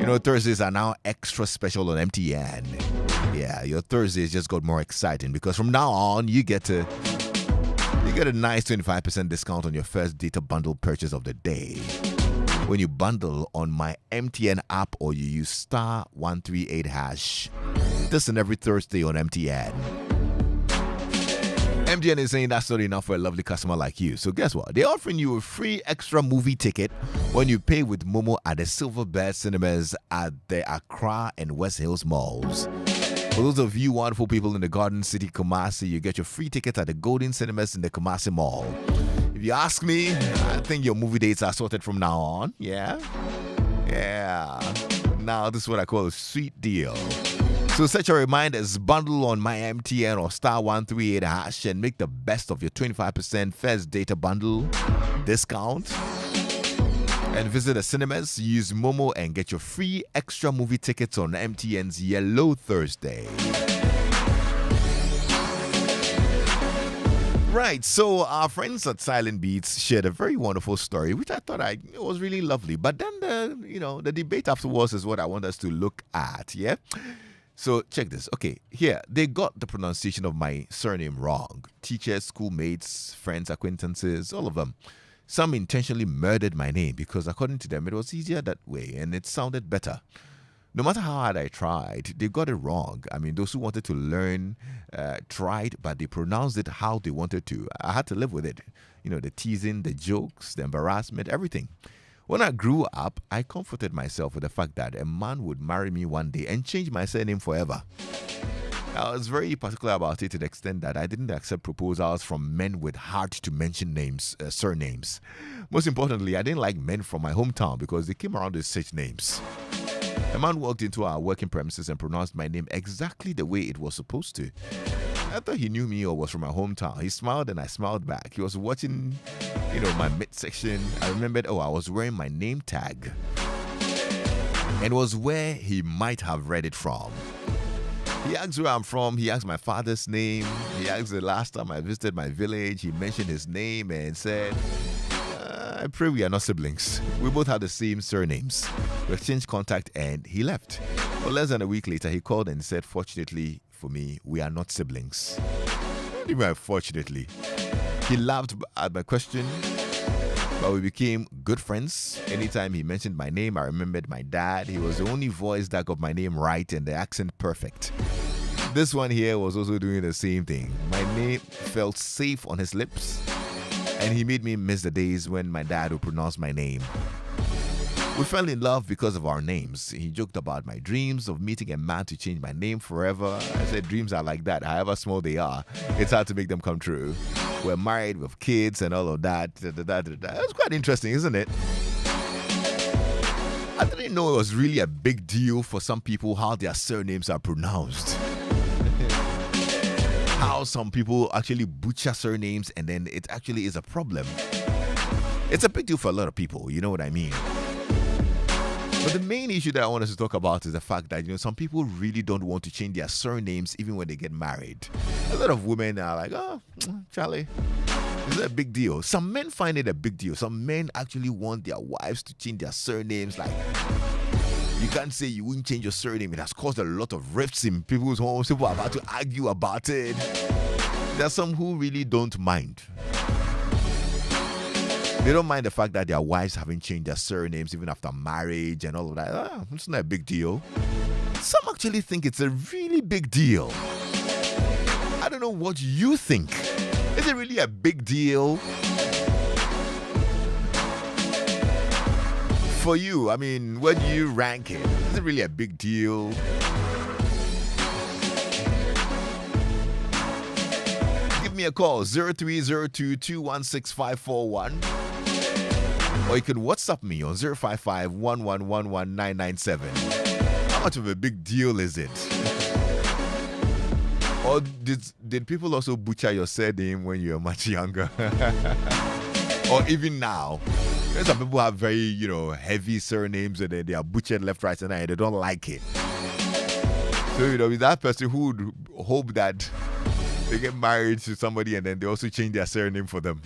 You know, Thursdays are now extra special on MTN. Yeah, your Thursdays just got more exciting because from now on you get a nice 25% discount on your first data bundle purchase of the day when you bundle on my MTN app or you use star 138 hash. This and every Thursday on MTN. MTN is saying that's not enough for a lovely customer like you. So guess what? They're offering you a free extra movie ticket when you pay with Momo at the Silver Bear Cinemas at the Accra and West Hills malls. For those of you wonderful people in the Garden City, Kumasi, you get your free ticket at the Golden Cinemas in the Kumasi Mall. If you ask me, I think your movie dates are sorted from now on. Yeah. Now this is what I call a sweet deal. So set your reminders, bundle on my MTN or star 138 hash and make the best of your 25% first data bundle discount. And visit the cinemas, use Momo and get your free extra movie tickets on MTN's Yellow Thursday. Right, so our friends at Silent Beats shared a very wonderful story, which I thought it was really lovely. But then the debate afterwards is what I want us to look at, yeah? So check this. Okay, here, they got the pronunciation of my surname wrong. Teachers, schoolmates, friends, acquaintances, all of them. Some intentionally murdered my name because according to them, it was easier that way and it sounded better. No matter how hard I tried, they got it wrong. I mean, those who wanted to learn tried, but they pronounced it how they wanted to. I had to live with it. You know, the teasing, the jokes, the embarrassment, everything. When I grew up, I comforted myself with the fact that a man would marry me one day and change my surname forever. I was very particular about it to the extent that I didn't accept proposals from men with hard-to-mention surnames. Most importantly, I didn't like men from my hometown because they came around with such names. A man walked into our working premises and pronounced my name exactly the way it was supposed to. I thought he knew me or was from my hometown. He smiled and I smiled back. He was watching, my midsection. I remembered, I was wearing my name tag. And it was where he might have read it from. He asked where I'm from. He asked my father's name. He asked the last time I visited my village. He mentioned his name and said, I pray we are not siblings. We both have the same surnames. We exchanged contact and he left. Well, less than a week later, he called and said, fortunately for me, we are not siblings. What do you mean, unfortunately? He laughed at my question, but we became good friends. Anytime he mentioned my name, I remembered my dad. He was the only voice that got my name right and the accent perfect. This one here was also doing the same thing. My name felt safe on his lips, and he made me miss the days when my dad would pronounce my name. We fell in love because of our names. He joked about my dreams of meeting a man to change my name forever. I said dreams are like that, however small they are. It's hard to make them come true. We're married with kids and all of that. It's quite interesting, isn't it? I didn't know it was really a big deal for some people how their surnames are pronounced. How some people actually butcher surnames and then it actually is a problem. It's a big deal for a lot of people, you know what I mean? But the main issue that I want us to talk about is the fact that, some people really don't want to change their surnames even when they get married. A lot of women are like, oh, Charlie, is it a big deal? Some men find it a big deal. Some men actually want their wives to change their surnames. Like, you can't say you wouldn't change your surname. It has caused a lot of rifts in people's homes. People are about to argue about it. There are some who really don't mind. They don't mind the fact that their wives haven't changed their surnames even after marriage and all of that. It's not a big deal. Some actually think it's a really big deal. I don't know what you think. Is it really a big deal? For you, I mean, where do you rank it? Is it really a big deal? Give me a call, 0302-216-541. Or you can WhatsApp me on 055-1111-997. How much of a big deal is it? Or did people also butcher your surname when you were much younger? Or even now? Some people have very, heavy surnames and they are butchered left, right, and they don't like it. So, with that person who would hope that they get married to somebody and then they also change their surname for them.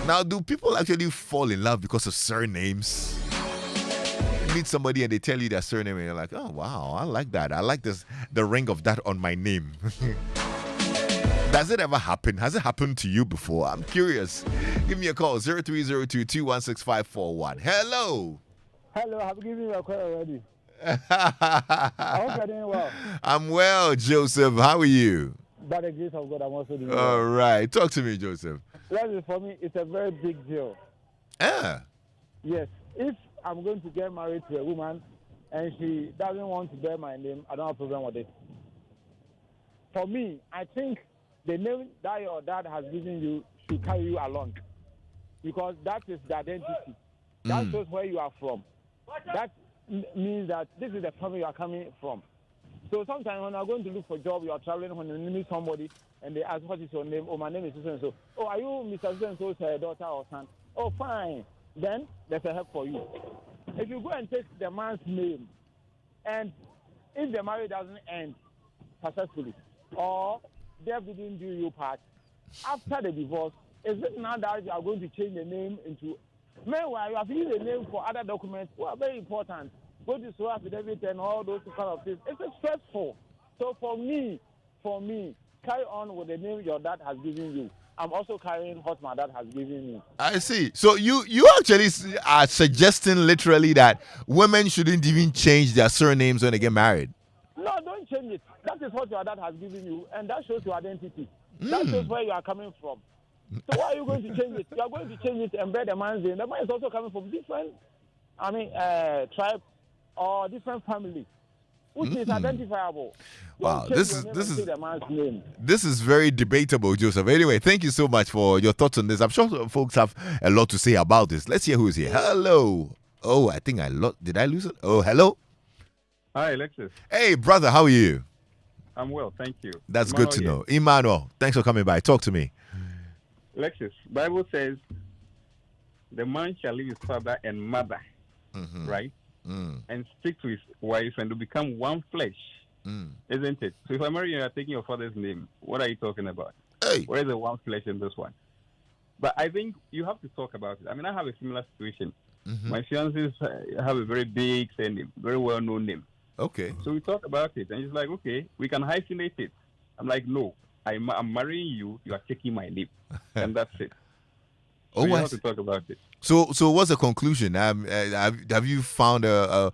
Now, do people actually fall in love because of surnames? You meet somebody and they tell you their surname and you're like, oh, wow, I like that. I like the ring of that on my name. Does it ever happen? Has it happened to you before? I'm curious. Give me a call, 0302-216-541. Hello. Hello, I've given you a call already. I hope you're doing well. I'm well, Joseph. How are you? By the grace of God, I'm also doing All well. right. Talk to me, Joseph. Well, for me, it's a very big deal. Ah. Yes. If I'm going to get married to a woman and she doesn't want to bear my name, I don't have a problem with it. For me, I think the name that your dad has given you should carry you along. Because that is the identity. That shows where you are from. That means that this is the family you are coming from. So sometimes when you are going to look for a job, you are traveling, when you meet somebody and they ask, what is your name? Oh, my name is so-and-so. Oh, are you Mr. So-and-so's daughter or son? Oh, fine. Then there's a help for you. If you go and take the man's name, and if the marriage doesn't end successfully, or death didn't do you part, after the divorce, is it now that you are going to change the name into... Meanwhile, you have used the name for other documents who are very important. Go to show affidavit and all those kind of things. It's stressful. So for me, carry on with the name your dad has given you. I'm also carrying what my dad has given me. I see. So you actually are suggesting literally that women shouldn't even change their surnames when they get married. No, don't change it. That is what your dad has given you, and that shows your identity. That shows where you are coming from. So why are you going to change it? You are going to change it and bear the man's name. The man is also coming from different, tribe or different family, which is identifiable. Wow, this is the man's name. This is very debatable, Joseph. Anyway, thank you so much for your thoughts on this. I'm sure folks have a lot to say about this. Let's hear who's here. Hello. Oh, I think did I lose it? Oh, hello. Hi, Lexis. Hey, brother, how are you? I'm well, thank you. That's Emmanuel good to here. know. Emmanuel, thanks for coming by. Talk to me. Lexis, Bible says the man shall leave his father and mother, right? And stick to his wife and to become one flesh, isn't it? So if I marry you and you're taking your father's name, what are you talking about? Hey. Where is the one flesh in this one? But I think you have to talk about it. I mean, I have a similar situation. My fiancés have a very big surname, very well-known name. Okay. So we talk about it, and he's like, okay, we can hyphenate it. I'm like, no, I'm marrying you, you are taking my name, and that's it. So we have to talk about it. So what's the conclusion? Have you found a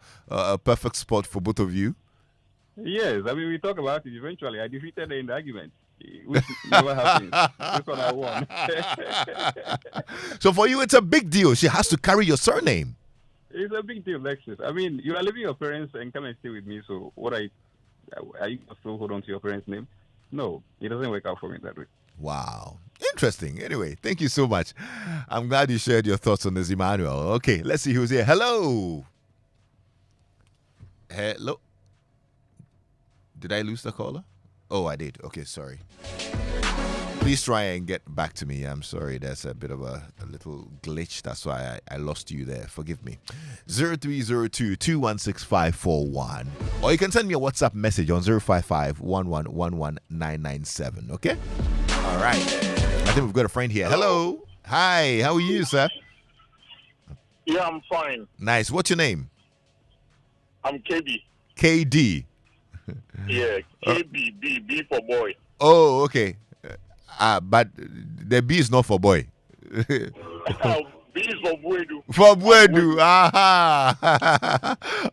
perfect spot for both of you? Yes, I mean, we talk about it. Eventually, I defeated her in the argument, which never happens. This one I won. So for you, it's a big deal. She has to carry your surname. It's a big deal, Lexis. I mean, you are leaving your parents and come and stay with me, so what are you still hold on to your parents' name? No, it doesn't work out for me that way. Wow. Interesting. Anyway, thank you so much. I'm glad you shared your thoughts on this, Emmanuel. Okay, let's see who's here. Hello. Hello. Did I lose the caller? Oh, I did. Okay, sorry. Please try and get back to me. I'm sorry. There's a bit of a little glitch. That's why I lost you there. Forgive me. 0302-216-541. Or you can send me a WhatsApp message on 055-1111-997. Okay? All right. I think we've got a friend here. Hello. Hi. How are you, sir? Yeah, I'm fine. Nice. What's your name? I'm KB. KD. Yeah, KB, B for boy. Oh, okay. But the B is not for boy. B is for Buedu. For Buedu. Aha.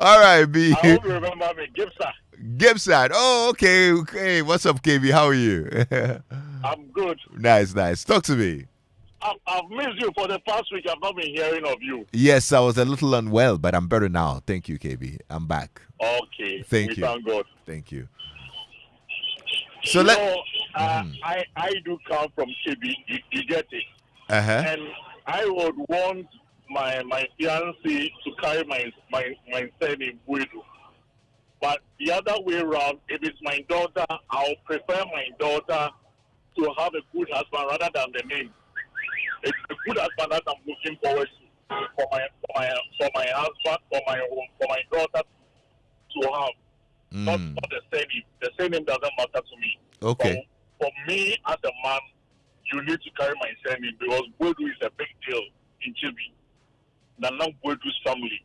All right, B. I hope you remember me, Gibson. Gibson. Oh, okay. Okay. What's up, KB? How are you? I'm good. Nice. Talk to me. I've missed you for the past week. I've not been hearing of you. Yes, I was a little unwell, but I'm better now. Thank you, KB. I'm back. Okay. Thank you. Thank God. Thank you. So I do come from KB. You get it. And I would want my fiancé to carry my surname Buedu. But the other way around, if it's my daughter, I'll prefer my daughter to have a good husband rather than the name. It's a good husband that I'm looking forward to for my husband, for my daughter to have. Not the surname. The surname doesn't matter to me. Okay. For me as a man, you need to carry my surname because Bodu is a big deal in Chibi. Nana Bodu's family.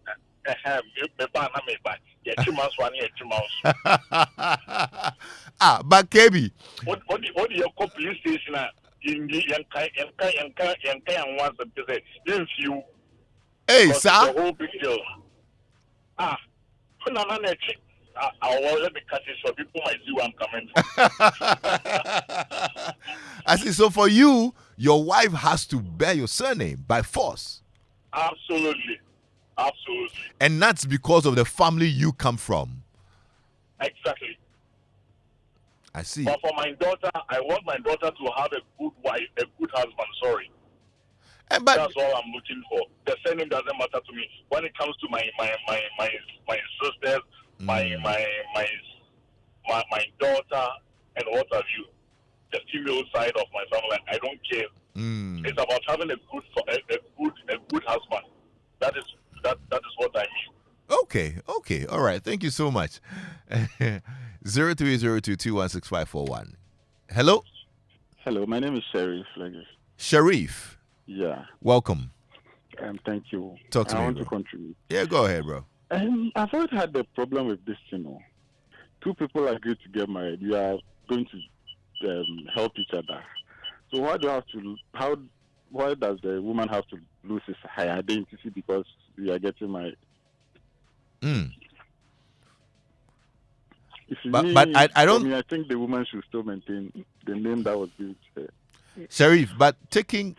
But KB. What do you call police station in the Yankai and once a few? Hey, sir. The whole big deal. Let me cut it so people might see where I'm coming from. I see. So for you, your wife has to bear your surname by force. Absolutely. And that's because of the family you come from. Exactly. I see. But for my daughter, I want my daughter to have a good wife, a good husband. Sorry. But that's all I'm looking for. The surname doesn't matter to me. When it comes to my sisters, my daughter, and what have you, the female side of my family, I don't care. It's about having a good husband. That is what I mean. Okay. All right. Thank you so much. 0302216541. Hello. Hello. My name is Sharif. Sharif. Yeah. Welcome. Thank you. Talk to me. I want to contribute. Yeah, go ahead, bro. I've always had the problem with this, Two people agree to get married. You are going to help each other. So why does the woman have to lose his high identity because we are getting married? But I don't. I think the woman should still maintain the name that was given to her. Sharif, but taking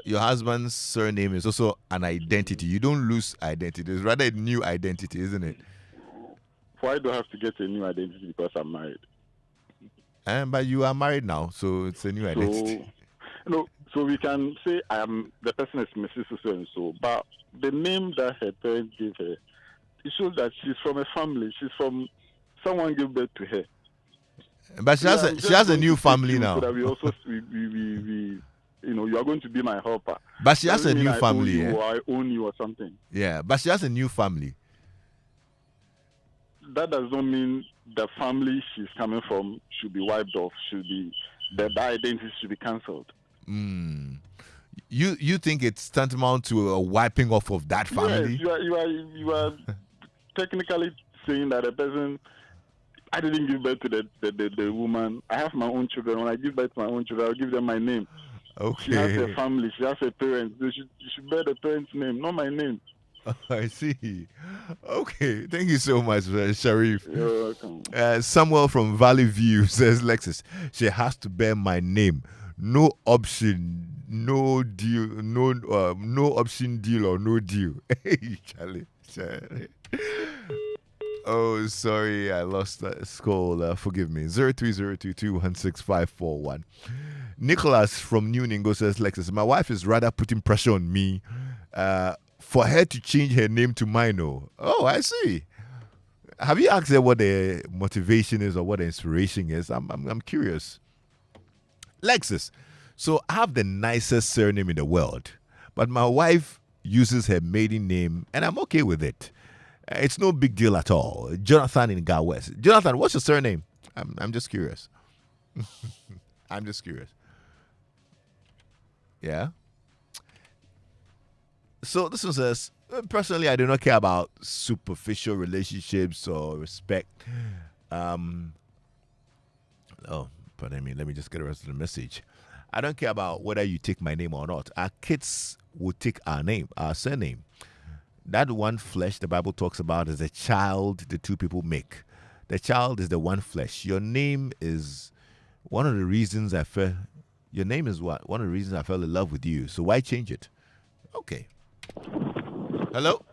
your husband's surname is also an identity. You don't lose identity. It's rather a new identity, isn't it? Why do I have to get a new identity because I'm married? But you are married now, so it's a new identity. So we can say the person is Mrs. So-and-so, but the name that her parents gave her, it shows that she's from a family. She's from someone gave birth to her. But she has a new family now. So that we also you are going to be my helper. But she has a new family. Or I own you or something. Yeah, but she has a new family. That does not mean the family she's coming from should be wiped off. The identity should be cancelled. You think it's tantamount to a wiping off of that family? Yes, you are technically saying that a person. I didn't give birth to the woman. I have my own children. When I give birth to my own children, I'll give them my name. Okay. She has a family. She has a parents. You should bear the parents' name, not my name. I see. Okay. Thank you so much, Sharif. You're welcome. Samuel from Valley View says, Lexis, she has to bear my name. No option, no deal, no option deal or no deal. Hey, Charlie. Oh, sorry, I lost that call. Forgive me. 0302216541. Nicholas from New Ningo says, Lexis, my wife is rather putting pressure on me for her to change her name to Mino. Oh, I see. Have you asked her what the motivation is or what the inspiration is? I'm curious. Lexis, so I have the nicest surname in the world, but my wife uses her maiden name, and I'm okay with it. It's no big deal at all. Jonathan in Ga West. Jonathan, what's your surname? I'm just curious. I'm just curious. Yeah. So this one says, personally, I do not care about superficial relationships or respect. Pardon me. Let me just get the rest of the message. I don't care about whether you take my name or not. Our kids will take our name, our surname. That one flesh the Bible talks about is a child the two people make. The child is the one flesh. Your name is one of the reasons I fell. Your name is what? One of the reasons I fell in love with you. So why change it? Okay. Hello?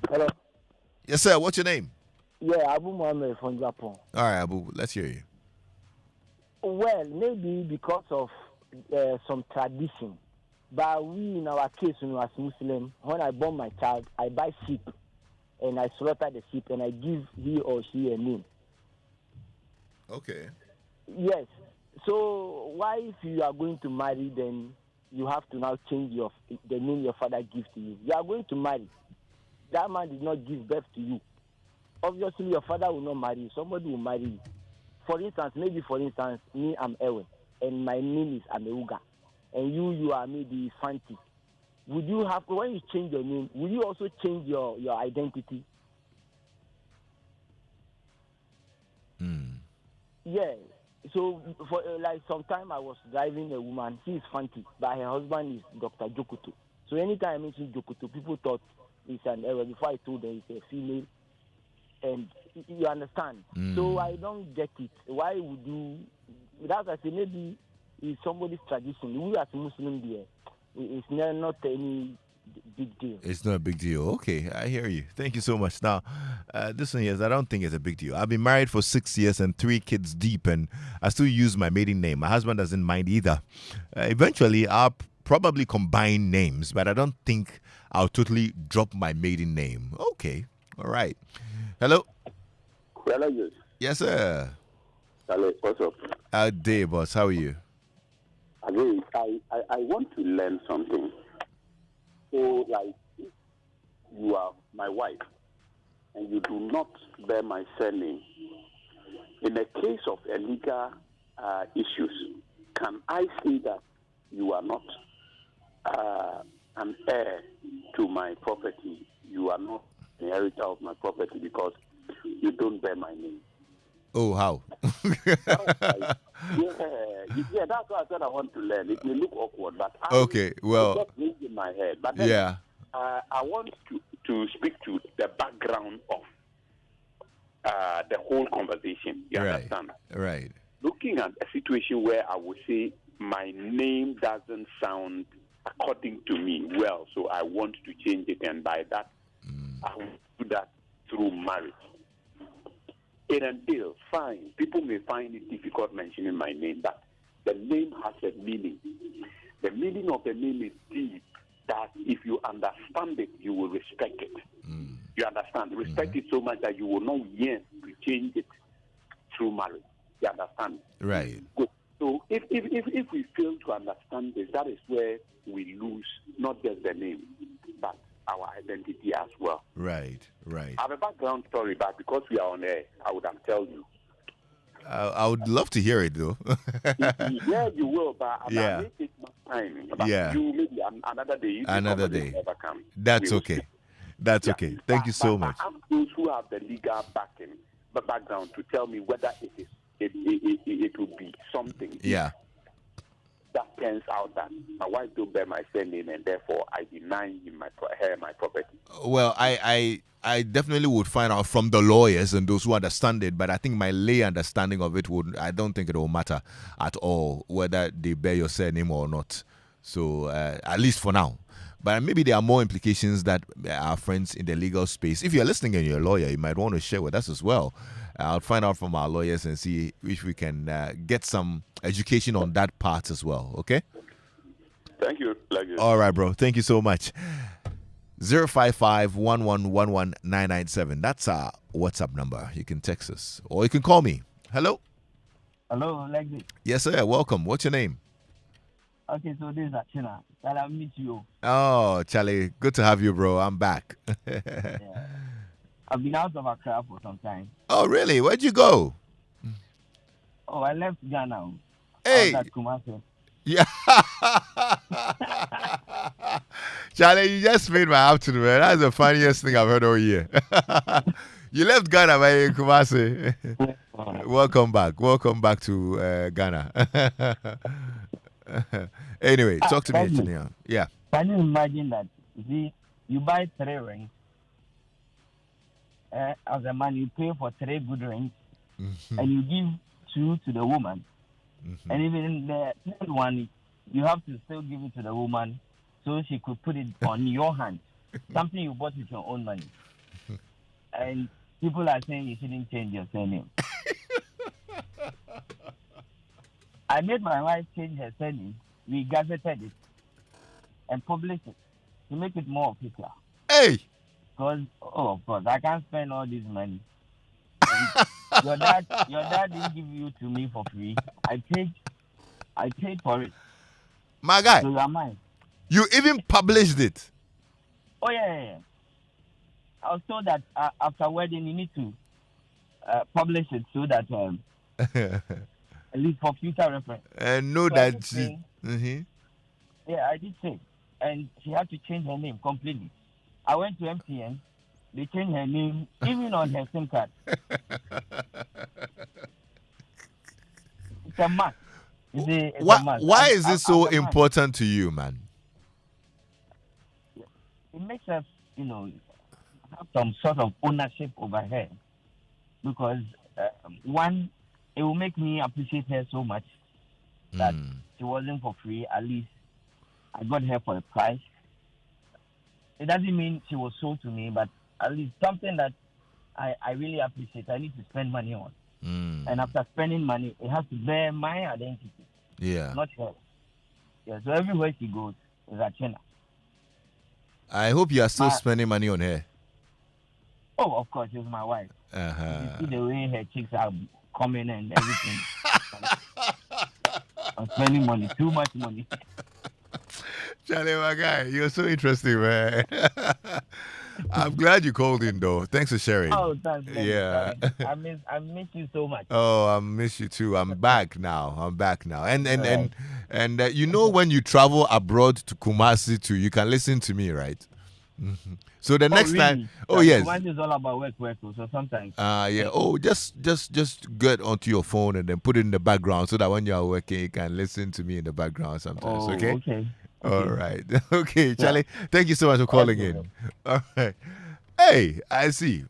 Hello. Yes, sir. What's your name? Yeah, Abu Mohammed from Japan. All right, Abu. Let's hear you. Well, maybe because of some tradition. But we, in our case, when we as Muslim, when I born my child, I buy sheep and I slaughter the sheep and I give he or she a name. Okay. Yes. So why, if you are going to marry, then you have to now change the name your father gives to you? You are going to marry. That man did not give birth to you. Obviously, your father will not marry you. Somebody will marry you. For instance, me, I'm Ewen. and my name is Ameuga, and you are maybe Fanti, would you have, when you change your name, will you also change your identity? Yeah. So for like some time I was driving a woman. She is Fanti, but her husband is Dr. Jokuto. So anytime I mention Jokuto, people thought it's an error. Before I told them it's a female, and you understand. So I don't get it. Why would you? That's I say maybe it's somebody's tradition. We as Muslim there, it's not any big deal. It's not a big deal. Okay, I hear you. Thank you so much. Now, this one is, I don't think it's a big deal. I've been married for 6 years and 3 kids deep, and I still use my maiden name. My husband doesn't mind either. Eventually, I'll probably combine names, but I don't think I'll totally drop my maiden name. Okay, all right. Hello? Hello, Yes, sir. Hello, what's up? Good day, boss. How are you? Again, I want to learn something. So, like, if you are my wife and you do not bear my surname, in the case of illegal issues, can I say that you are not an heir to my property? You are not an inheritor of my property because you don't bear my name. Oh, how? Yeah, that's what I said I want to learn. It may look awkward, but Okay, well, just read in my head. But then, yeah. I want to speak to the background of the whole conversation. You understand? Right. Looking at a situation where I would say my name doesn't sound according to me well, so I want to change it, and by that, I will do that through marriage. In a deal, fine. People may find it difficult mentioning my name, but the name has a meaning. The meaning of the name is deep, that if you understand it, you will respect it. You understand? Respect it so much that you will not yearn to change it through marriage. You understand? Right. Good. So if we fail to understand this, that is where we lose not just the name, but our identity as well. Right. I have a background story, but because we are on air, I would have told you. I would love to hear it, though. Yeah, you will, but Yeah. I may take much time. But Yeah. you maybe another day. Another day. Never come. That's We will okay. speak. That's Yeah. okay. Thank you so But much. I ask those who have the legal background to tell me whether it will be something. Yeah. That turns out that my wife don't bear my surname, and therefore I deny her my property. Well, I definitely would find out from the lawyers and those who understand it, but I think my lay understanding of it I don't think it will matter at all whether they bear your surname or not. So, at least for now. But maybe there are more implications that our friends in the legal space, if you're listening and you're a lawyer, you might want to share with us as well. I'll find out from our lawyers and see if we can get some education on that part as well. Okay? Thank you. All right, bro. Thank you so much. 055-1111-997. That's our WhatsApp number. You can text us or you can call me. Hello? Hello, Lexis. Yes, sir. Welcome. What's your name? Okay, so this is Achina. I'll meet you. Oh, Charlie. Good to have you, bro. I'm back. Yeah. I've been out of Accra for some time. Oh, really? Where'd you go? Oh, I left Ghana. Hey. I was at Kumasi. Yeah. Charlie, you just made my afternoon, man. That's the funniest thing I've heard all year. You left Ghana, man, in Kumasi. Welcome back. Welcome back to Ghana. Anyway, talk to me, Engineer. Yeah. Can you imagine that? You buy 3 rings. As a man, you pay for 3 good rings, and you give 2 to the woman. And even the 3rd one, you have to still give it to the woman so she could put it on your hand. Something you bought with your own money. And people are saying you shouldn't change your surname. I made my wife change her surname. We gazetted it and published it to make it more official. Hey! Because, of course, I can't spend all this money. Your dad didn't give you to me for free. I paid for it. My guy. So you are mine. You even published it. Oh, yeah. I was told that after wedding, you need to publish it so that At least for future reference. And know So that she. Yeah, I did say. And she had to change her name completely. I went to MTN. They changed her name even on her SIM card. It's a must. It's a must. Why is it so important to you, man? It makes us, have some sort of ownership over her. Because, one, it will make me appreciate her so much that she wasn't for free. At least I got her for a price. It doesn't mean she was sold to me, but at least something that I really appreciate. I need to spend money on. And after spending money, it has to bear my identity. Yeah. Not her. Yeah, so everywhere she goes is a China. I hope you are still spending money on her. Oh, of course, she's my wife. You see the way her chicks are coming and everything. I'm spending money, too much money. Charlie, my guy, you're so interesting, man. I'm glad you called in, though. Thanks for sharing. Oh, thanks. Yeah. I miss you so much. Oh, I miss you too. I'm back now. And when you travel abroad to Kumasi too, you can listen to me, right? So the next time, yes, Kumasi is all about work. So sometimes. Yeah. Oh, just get onto your phone and then put it in the background so that when you are working, you can listen to me in the background sometimes. Oh, okay. All right. Okay, Charlie. Yeah. Thank you so much for calling in. All right. Hey, I see.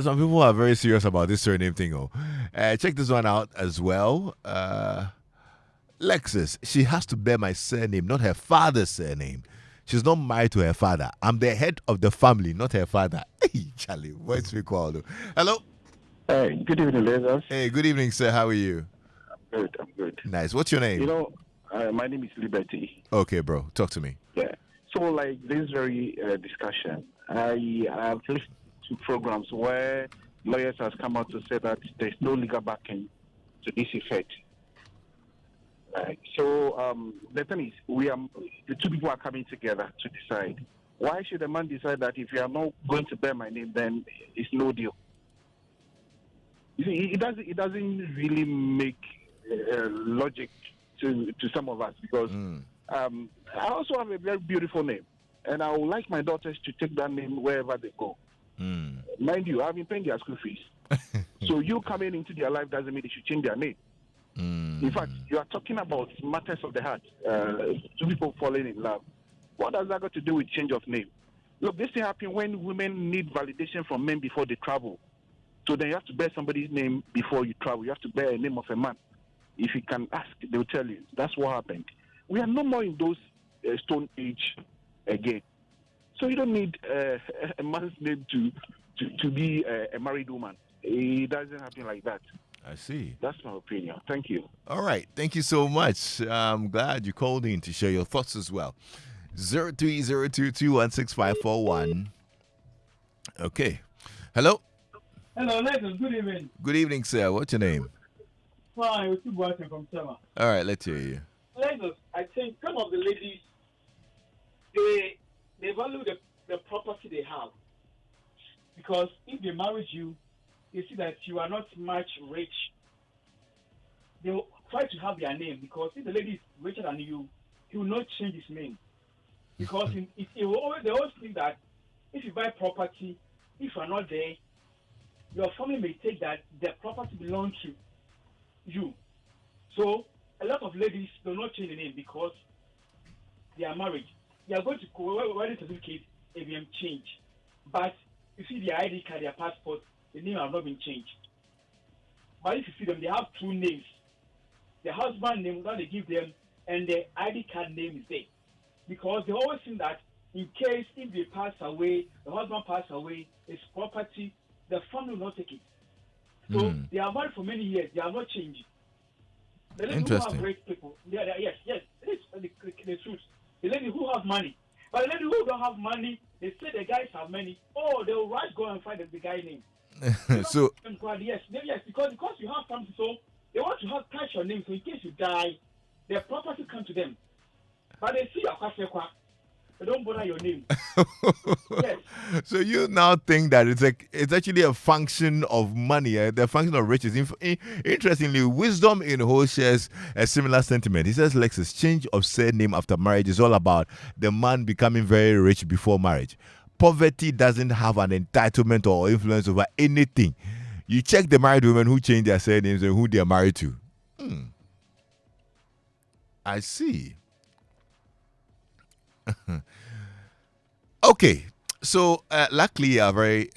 Some people are very serious about this surname thing. Check this one out as well. Lexis, she has to bear my surname, not her father's surname. She's not married to her father. I'm the head of the family, not her father. Hey, Charlie, what's we call? Hello. Hey, good evening, ladies. Hey, good evening, sir. How are you? I'm good. Nice. What's your name? My name is Liberty. Okay, bro. Talk to me. Yeah. So, this very discussion, I have listened to programs where lawyers has come out to say that there's no legal backing to this effect. So the thing is, the two people are coming together to decide. Why should a man decide that if you are not going to bear my name, then it's no deal? You see, it doesn't really make logic to some of us because I also have a very beautiful name, and I would like my daughters to take that name wherever they go. Mind you, I've been paying their school fees. So you coming into their life doesn't mean they should change their name. In fact, you are talking about matters of the heart, two people falling in love. What has that got to do with change of name? Look, this thing happens when women need validation from men before they travel. So then you have to bear somebody's name before you travel. You have to bear a name of a man. If you can ask, they'll tell you. That's what happened. We are no more in those stone age again. So you don't need a man's name to be a married woman. It doesn't happen like that. I see. That's my opinion. Thank you. All right. Thank you so much. I'm glad you called in to share your thoughts as well. 0302216541. Okay. Hello. Hello, Lexis. Good evening. Good evening, sir. What's your name? Fine. We're watching from Summer. All right. Let's hear you. Lexis, I think some of the ladies, they value the property they have. Because if they marry you, they see that you are not much rich. They will try to have their name because if the lady is richer than you, he will not change his name. Because they always think that if you buy property, if you are not there, your family may take that the property belongs to you. So a lot of ladies do not change the name because they are married. They are going to wedding certificate, ABM change. But you see their ID card, their passport, the name have not been changed. But if you see them, they have two names. The husband name that they give them and the ID card name is there. Because they always think that in case if they pass away, the husband pass away, his property, the family will not take it. So they are married for many years, they are not changing. The lady who have great people, yes, it's the truth. The lady who have money. But the lady who don't have money, they say the guys have money. Oh, they will rush go and find the guy name. So yes, because you have something, so they want to have catch your name, so in case you die, their property come to them. But they see your kwasekwa. They don't bother your name. Yes. So you now think that it's actually a function of money, the function of riches. Interestingly, Wisdom in Whole shares a similar sentiment. He says, Lexis, change of surname after marriage is all about the man becoming very rich before marriage. Poverty doesn't have an entitlement or influence over anything. You check the married women who change their surnames and who they are married to. I see. Okay, so luckily a very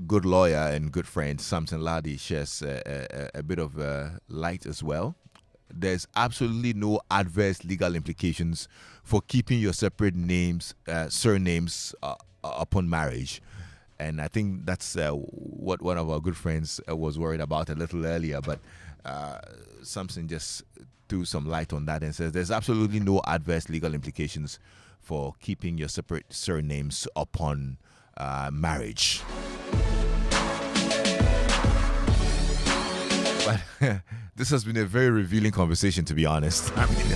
good lawyer and good friend, Samson Ladi, shares a bit of light as well. There's absolutely no adverse legal implications for keeping your separate names, surnames upon marriage. And I think that's what one of our good friends was worried about a little earlier. But Samson just threw some light on that and says there's absolutely no adverse legal implications for keeping your separate surnames upon marriage. But this has been a very revealing conversation, to be honest. I mean,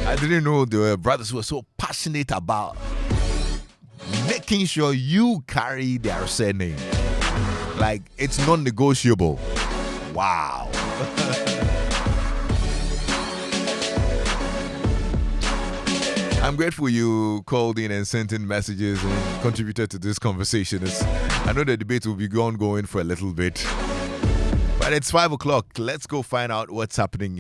I didn't know the brothers were so passionate about making sure you carry their surname. Like, it's non-negotiable. Wow. I'm grateful you called in and sent in messages and contributed to this conversation. I know the debate will be ongoing for a little bit. But it's 5 o'clock. Let's go find out what's happening